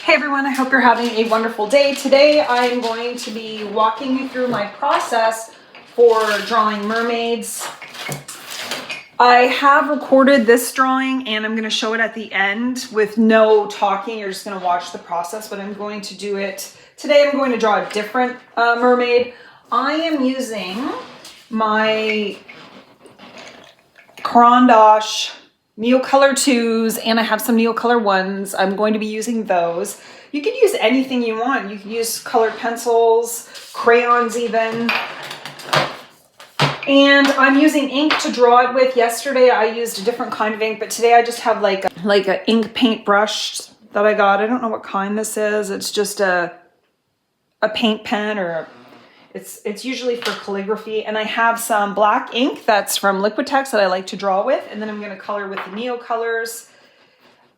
Hey everyone, I hope you're having a wonderful day. Today I'm going to be walking you through my process for drawing mermaids. I have recorded this drawing and I'm going to show it at the end with no talking. You're just going to watch the process, but I'm going to do it. Today I'm going to draw a different mermaid. I am using my Caran Neocolor 2s and I have some Neocolor 1s. I'm going to be using those. You could use anything you want. You could use colored pencils, crayons even. And I'm using ink to draw it with. Yesterday I used a different kind of ink, but today I just have like an ink paint brush that I got. I don't know what kind this is. It's just a paint pen, or it's usually for calligraphy. And I have some black ink that's from Liquitex that I like to draw with. And then I'm going to color with the Neocolors.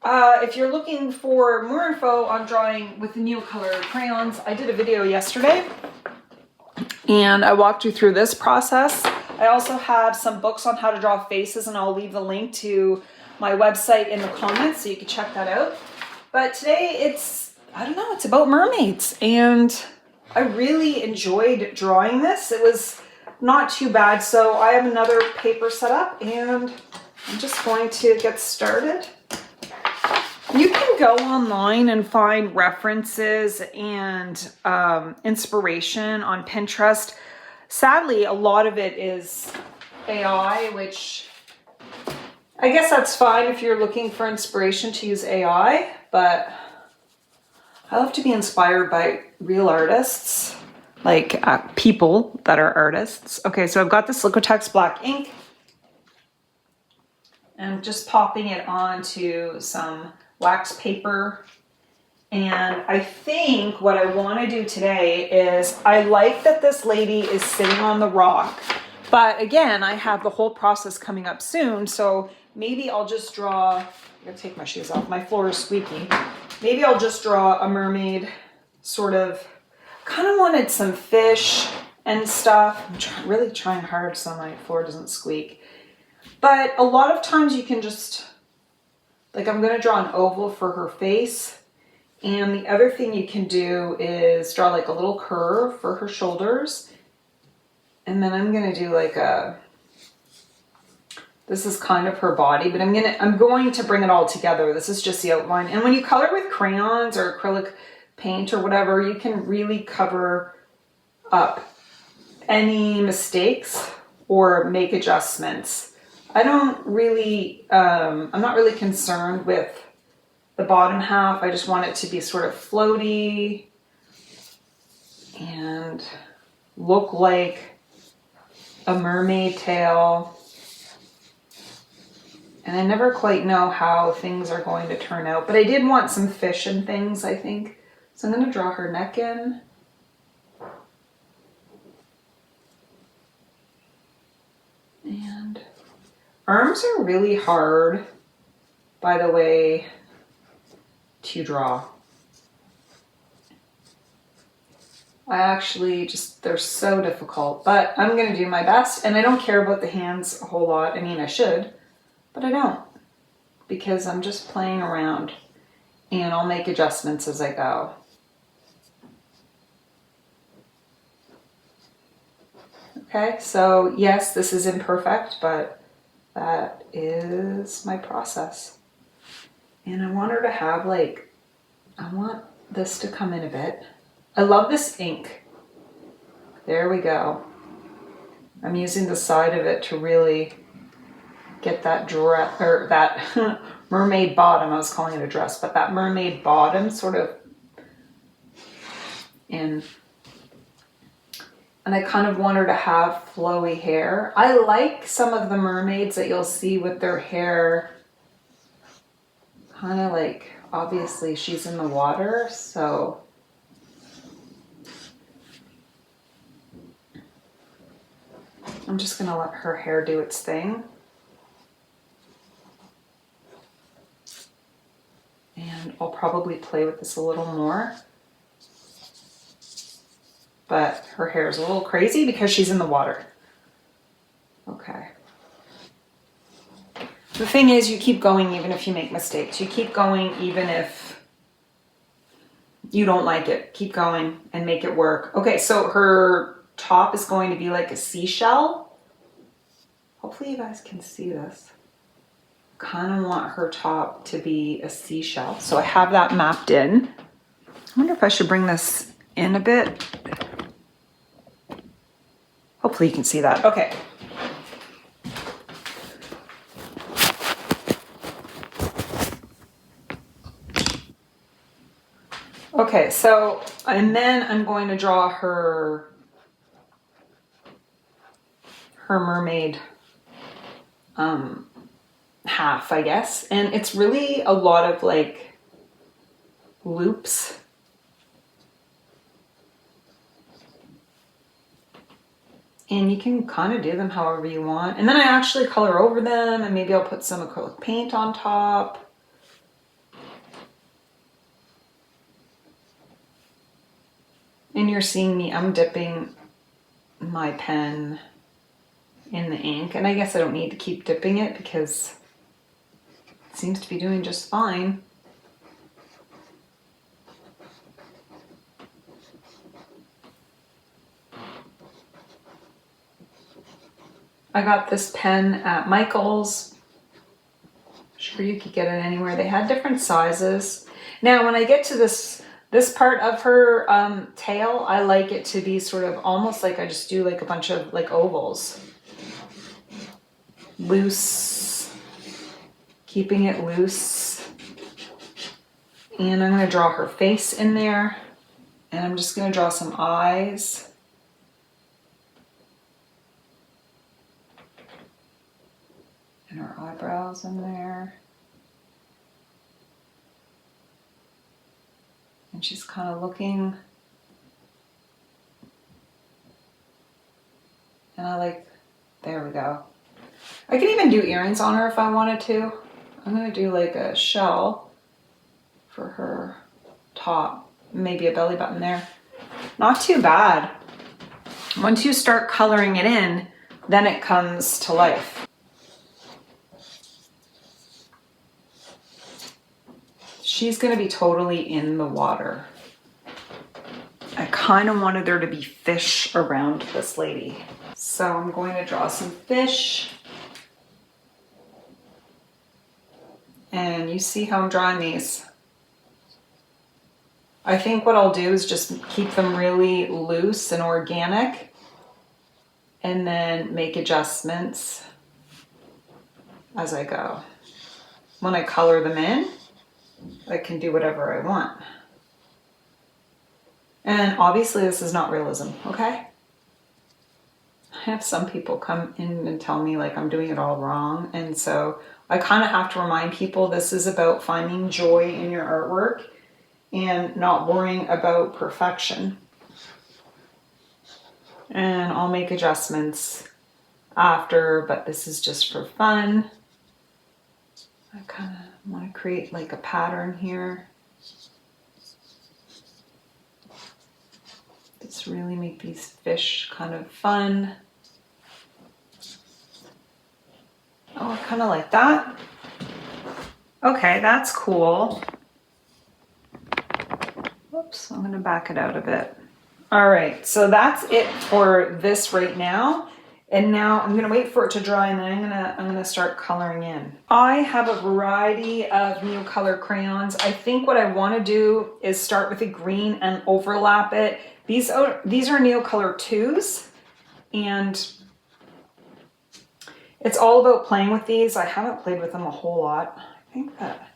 If you're looking for more info on drawing with the Neocolor crayons, I did a video yesterday and I walked you through this process. I also have some books on how to draw faces, and I'll leave the link to my website in the comments so you can check that out. But today it's about mermaids, and I really enjoyed drawing this. It was not too bad. So I have another paper set up and I'm just going to get started. You can go online and find references and inspiration on Pinterest. Sadly, a lot of it is AI, which I guess that's fine if you're looking for inspiration to use AI, but I love to be inspired by real artists, like people that are artists. Okay, so I've got this Liquitex black ink and I'm just popping it onto some wax paper. And I think what I want to do today is, I like that this lady is sitting on the rock, but again, I have the whole process coming up soon. So maybe I'll just draw, I'm gonna take my shoes off, my floor is squeaky. Maybe I'll just draw a mermaid, sort of, kind of wanted some fish and stuff. I'm really trying hard so my floor doesn't squeak. But a lot of times you can just, like, I'm gonna draw an oval for her face. And the other thing you can do is draw like a little curve for her shoulders. And then I'm gonna do like this is kind of her body, but I'm going to bring it all together. This is just the outline. And when you color with crayons or acrylic paint or whatever, you can really cover up any mistakes or make adjustments. I'm not really concerned with the bottom half. I just want it to be sort of floaty and look like a mermaid tail. And I never quite know how things are going to turn out, but I did want some fish and things, I think. So I'm going to draw her neck in. And arms are really hard, by the way, to draw. I actually they're so difficult, but I'm going to do my best. And I don't care about the hands a whole lot. I mean, I should, but I don't, because I'm just playing around and I'll make adjustments as I go. Okay, so yes, this is imperfect, but that is my process. And I want her to have I want this to come in a bit. I love this ink. There we go. I'm using the side of it to really get that dress, or that mermaid bottom. I was calling it a dress, but that mermaid bottom sort of in. And I kind of want her to have flowy hair. I like some of the mermaids that you'll see with their hair kind of like, obviously she's in the water, so I'm just gonna let her hair do its thing. And I'll probably play with this a little more. But her hair is a little crazy because she's in the water. Okay. The thing is, you keep going even if you make mistakes. You keep going even if You don't like it. Keep going and make it work. Okay, so her top is going to be like a seashell. Hopefully you guys can see this. Kind of want her top to be a seashell. So I have that mapped in. I wonder if I should bring this in a bit. Hopefully you can see that. Okay. Okay, so, and then I'm going to draw her mermaid half, I guess. And it's really a lot of like loops. And you can kind of do them however you want. And then I actually color over them, and maybe I'll put some acrylic paint on top. And you're seeing me, I'm dipping my pen in the ink. And I guess I don't need to keep dipping it because it seems to be doing just fine. I got this pen at Michael's. Sure, you could get it anywhere. They had different sizes. Now, when I get to this part of her tail, I like it to be sort of almost like I just do like a bunch of like ovals. Loose, keeping it loose. And I'm gonna draw her face in there. And I'm just gonna draw some eyes. And her eyebrows in there. And she's kind of looking. And I like, there we go. I can even do earrings on her if I wanted to. I'm gonna do like a shell for her top. Maybe a belly button there. Not too bad. Once you start coloring it in, then it comes to life. She's gonna be totally in the water. I kind of wanted there to be fish around this lady. So I'm going to draw some fish. And you see how I'm drawing these. I think what I'll do is just keep them really loose and organic and then make adjustments as I go. When I color them in, I can do whatever I want. And obviously this is not realism, okay? I have some people come in and tell me like I'm doing it all wrong. And so I kind of have to remind people this is about finding joy in your artwork and not worrying about perfection. And I'll make adjustments after, but this is just for fun. I kind of want to create like a pattern here. Let's really make these fish kind of fun. Oh, I kind of like that. Okay, that's cool. Whoops, I'm gonna back it out a bit. All right, so that's it for this right now. And now I'm gonna wait for it to dry, and then I'm gonna start coloring in. I have a variety of Neocolor crayons. I think what I wanna do is start with a green and overlap it. These are Neocolor 2s, and it's all about playing with these. I haven't played with them a whole lot. I think that.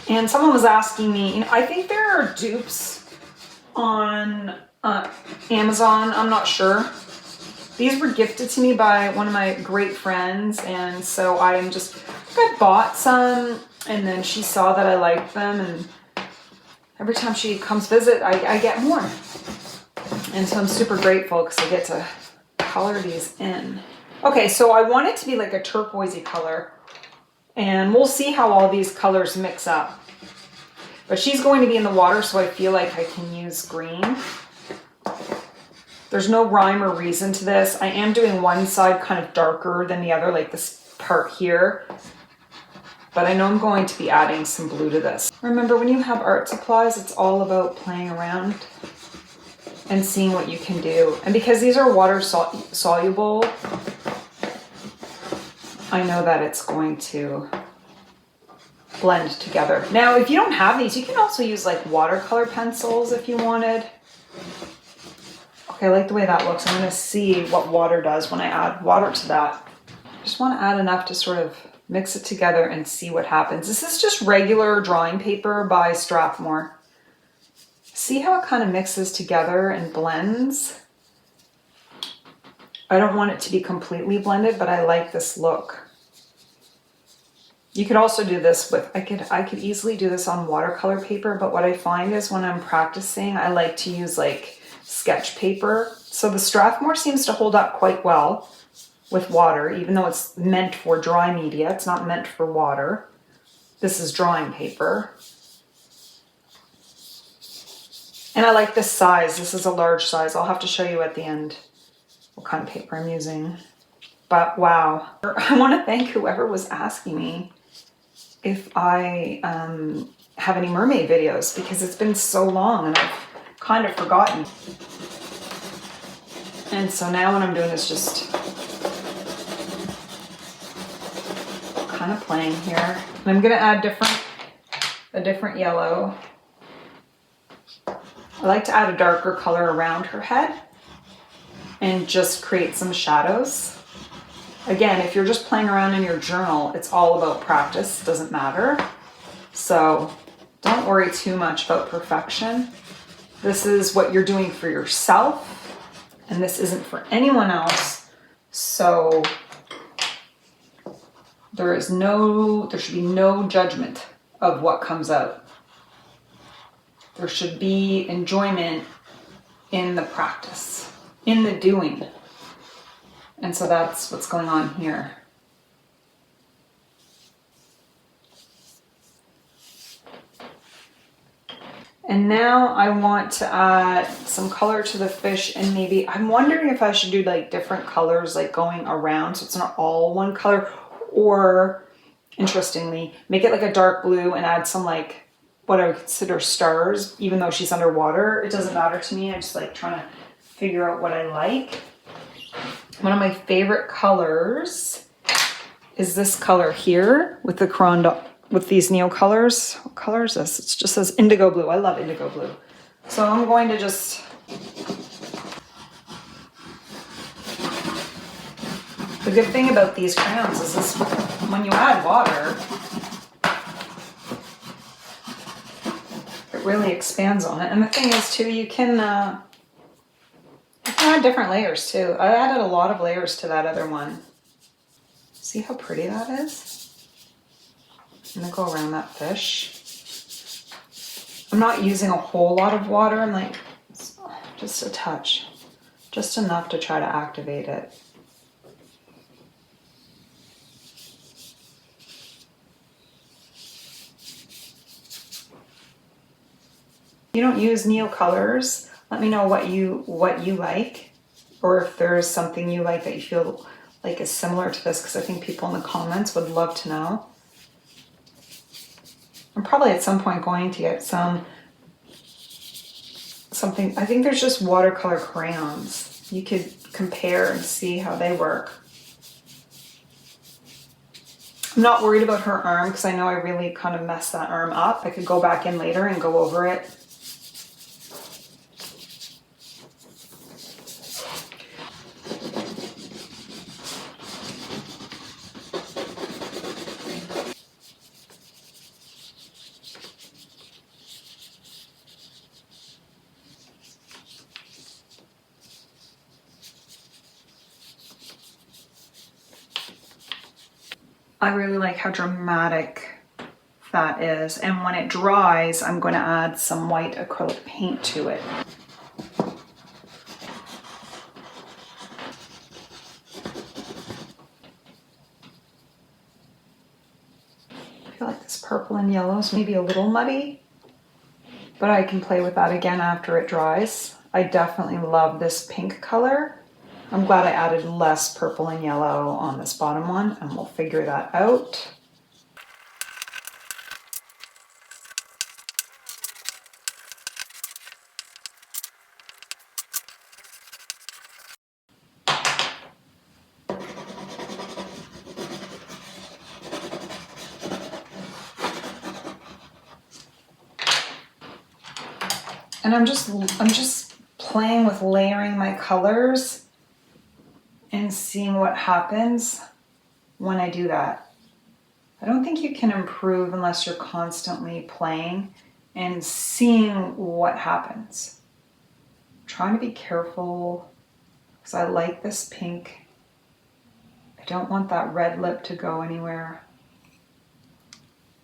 And someone was asking me, you know, I think there are dupes on Amazon, I'm not sure. These were gifted to me by one of my great friends, and so I bought some, and then she saw that I liked them, and every time she comes visit, I get more. And so I'm super grateful because I get to color these in. Okay, so I want it to be like a turquoisey color, and we'll see how all these colors mix up. But she's going to be in the water, so I feel like I can use green. There's no rhyme or reason to this. I am doing one side kind of darker than the other, like this part here. but I know I'm going to be adding some blue to this. Remember, when you have art supplies, it's all about playing around and seeing what you can do. And because these are water soluble, I know that it's going to blend together. Now, if you don't have these, you can also use like watercolor pencils if you wanted. Okay, I like the way that looks. I'm gonna see what water does when I add water to that. I just wanna add enough to sort of mix it together and see what happens. This is just regular drawing paper by Strathmore. See how it kind of mixes together and blends? I don't want it to be completely blended, but I like this look. You could also do this with, I could easily do this on watercolor paper, but what I find is when I'm practicing, I like to use like sketch paper. So the Strathmore seems to hold up quite well with water, even though it's meant for dry media. It's not meant for water. This is drawing paper. And I like this size. This is a large size. I'll have to show you at the end what kind of paper I'm using. But wow, I want to thank whoever was asking me if I have any mermaid videos, because it's been so long and I've kind of forgotten. And so now what I'm doing is just kind of playing here. And I'm going to add a different yellow. I like to add a darker color around her head and just create some shadows. Again, if you're just playing around in your journal, it's all about practice, doesn't matter. So don't worry too much about perfection. This is what you're doing for yourself, and this isn't for anyone else. So there should be no judgment of what comes out. There should be enjoyment in the practice, in the doing. And so that's what's going on here. And now I want to add some color to the fish, and maybe, I'm wondering if I should do like different colors like going around so it's not all one color, or interestingly, make it like a dark blue and add some like what I would consider stars, even though she's underwater. It doesn't matter to me. I just like trying to figure out what I like. One of my favorite colors is this color here with the Caran, with these Neocolors. What color is this? It just says indigo blue. I love indigo blue. So I'm going to just the good thing about these crayons is this, when you add water, it really expands on it. And the thing is too, you can add different layers too. I added a lot of layers to that other one. See how pretty that is? I'm gonna go around that fish. I'm not using a whole lot of water. I'm like, just a touch, just enough to try to activate it. If you don't use Neocolors, let me know what you like, or if there's something you like that you feel like is similar to this, because I think people in the comments would love to know. I'm probably at some point going to get something, I think there's just watercolor crayons. You could compare and see how they work. I'm not worried about her arm because I know I really kind of messed that arm up. I could go back in later and go over it. I really like how dramatic that is, and when it dries, I'm going to add some white acrylic paint to it. I feel like this purple and yellow is maybe a little muddy, but I can play with that again after it dries. I definitely love this pink color. I'm glad I added less purple and yellow on this bottom one, and we'll figure that out. And I'm just playing with layering my colors and seeing what happens when I do that. I don't think you can improve unless you're constantly playing and seeing what happens. I'm trying to be careful because I like this pink. I don't want that red lip to go anywhere.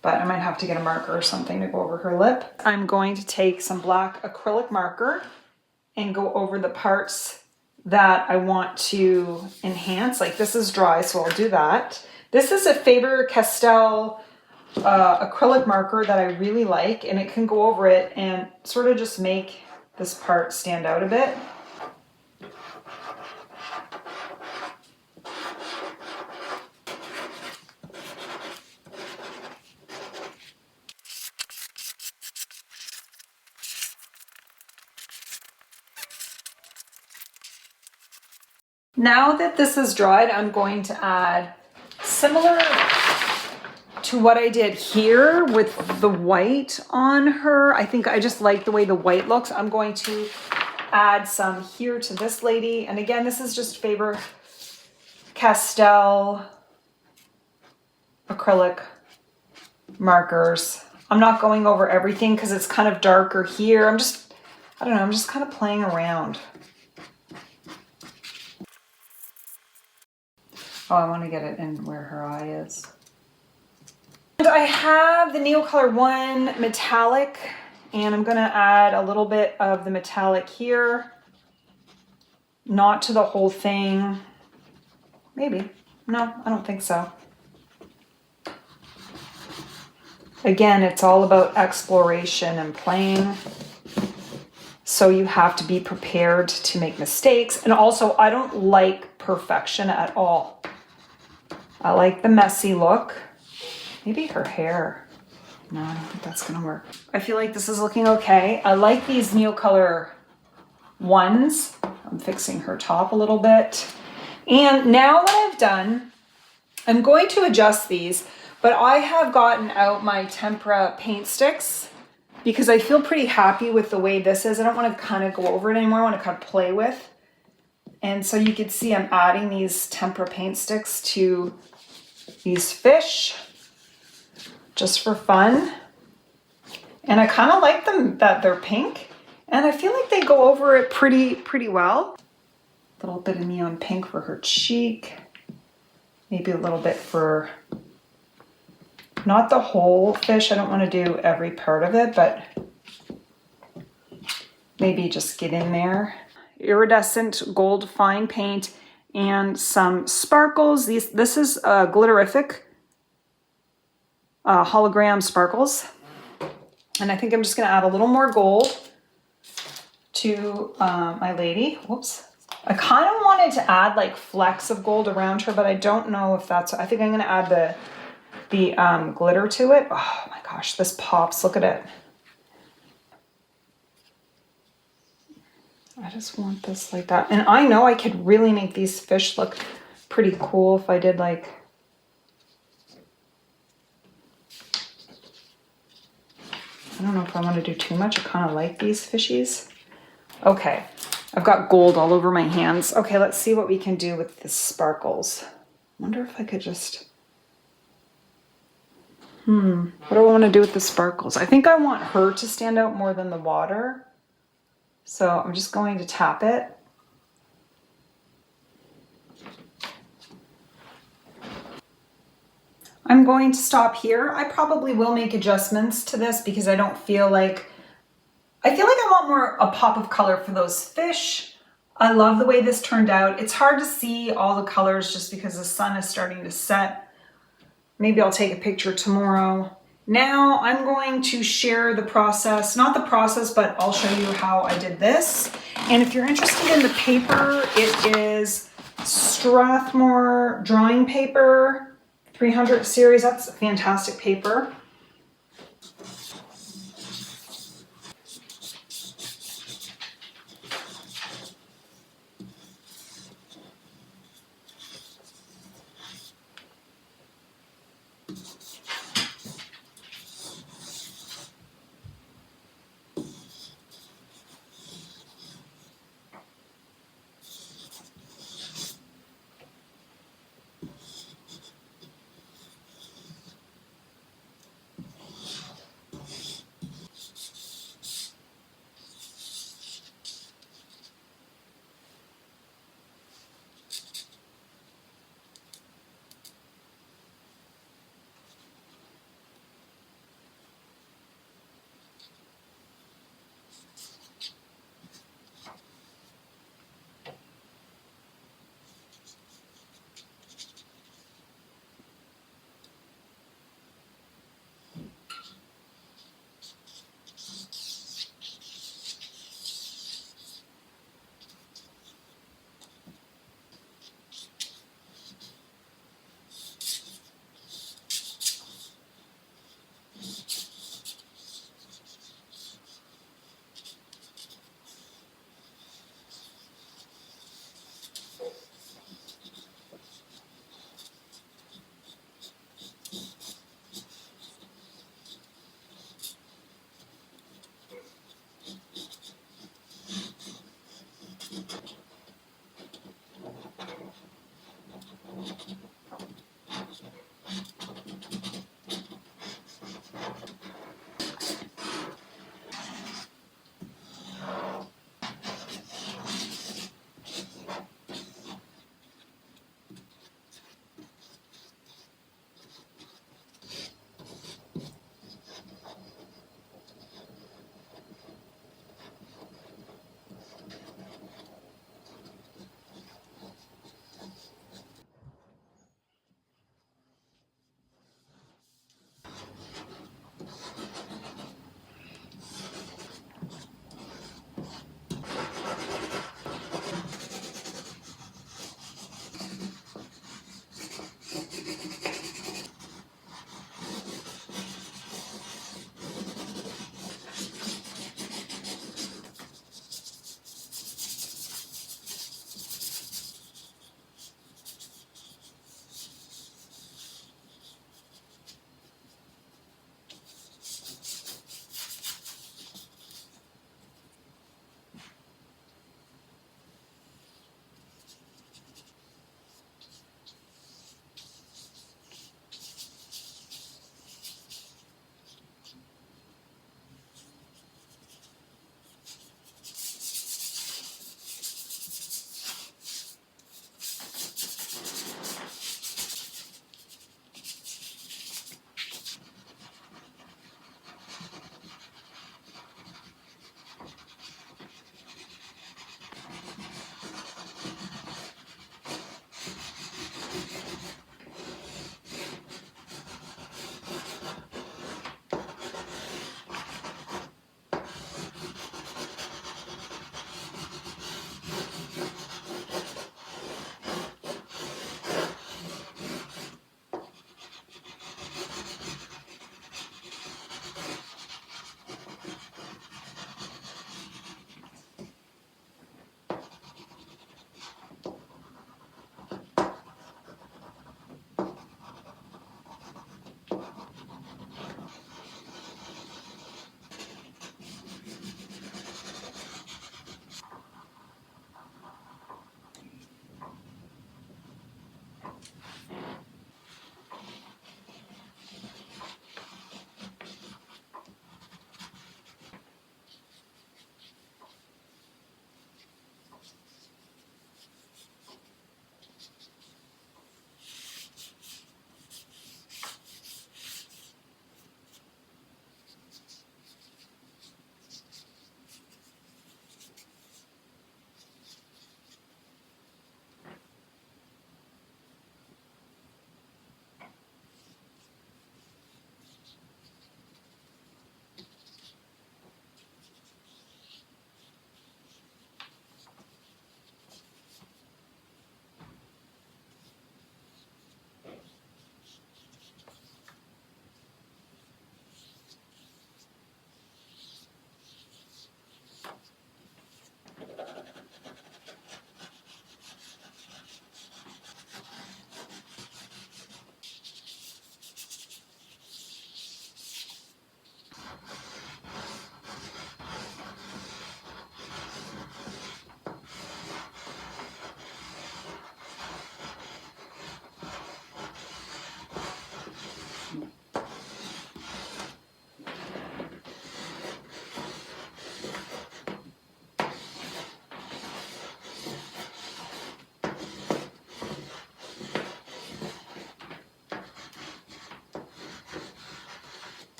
But I might have to get a marker or something to go over her lip. I'm going to take some black acrylic marker and go over the parts that I want to enhance. Like this is dry, so I'll do that. This is a Faber Castell acrylic marker that I really like, and it can go over it and sort of just make this part stand out a bit. Now that this is dried, I'm going to add, similar to what I did here with the white on her. I think I just like the way the white looks. I'm going to add some here to this lady. And again, this is just Faber Castell acrylic markers. I'm not going over everything because it's kind of darker here. I don't know, I'm just kind of playing around. Oh, I want to get it in where her eye is. And I have the Neocolor 1 metallic, and I'm going to add a little bit of the metallic here. Not to the whole thing. Maybe. No, I don't think so. Again, it's all about exploration and playing. So you have to be prepared to make mistakes. And also, I don't like perfection at all. I like the messy look. Maybe her hair. No, I don't think that's gonna work. I feel like this is looking okay. I like these Neocolor ones. I'm fixing her top a little bit. And now what I've done, I'm going to adjust these, but I have gotten out my tempera paint sticks because I feel pretty happy with the way this is. I don't want to kind of go over it anymore. I want to kind of play with. And so you can see I'm adding these tempera paint sticks to these fish just for fun. And I kind of like them that they're pink, and I feel like they go over it pretty well. A little bit of neon pink for her cheek. Maybe a little bit for, not the whole fish. I don't want to do every part of it, but maybe just get in there. Iridescent gold fine paint and some sparkles. This is glitterific hologram sparkles. And I think I'm just going to add a little more gold to my lady. Whoops. I kind of wanted to add like flecks of gold around her, but I don't know if that's, I think I'm going to add the glitter to it. Oh my gosh, this pops. Look at it. I just want this like that. And I know I could really make these fish look pretty cool if I did like, I don't know if I want to do too much. I kind of like these fishies. Okay, I've got gold all over my hands. Okay, let's see what we can do with the sparkles. I wonder if I could just, what do I want to do with the sparkles? I think I want her to stand out more than the water. So I'm just going to tap it. I'm going to stop here. I probably will make adjustments to this because I don't feel like, I want more a pop of color for those fish. I love the way this turned out. It's hard to see all the colors just because the sun is starting to set. Maybe I'll take a picture tomorrow. Now I'm going to share the process, not the process, but I'll show you how I did this. And if you're interested in the paper, it is Strathmore drawing paper 300 series. That's a fantastic paper.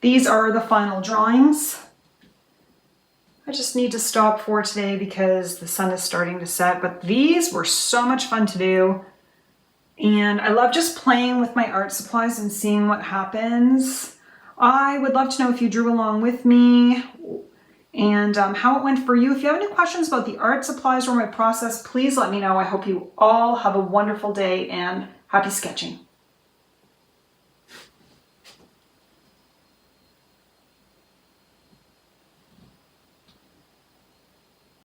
these are the final drawings. I just need to stop for today because the sun is starting to set, but these were so much fun to do. And I love just playing with my art supplies and seeing what happens. I would love to know if you drew along with me and how it went for you. If you have any questions about the art supplies or my process, please let me know. I hope you all have a wonderful day and happy sketching.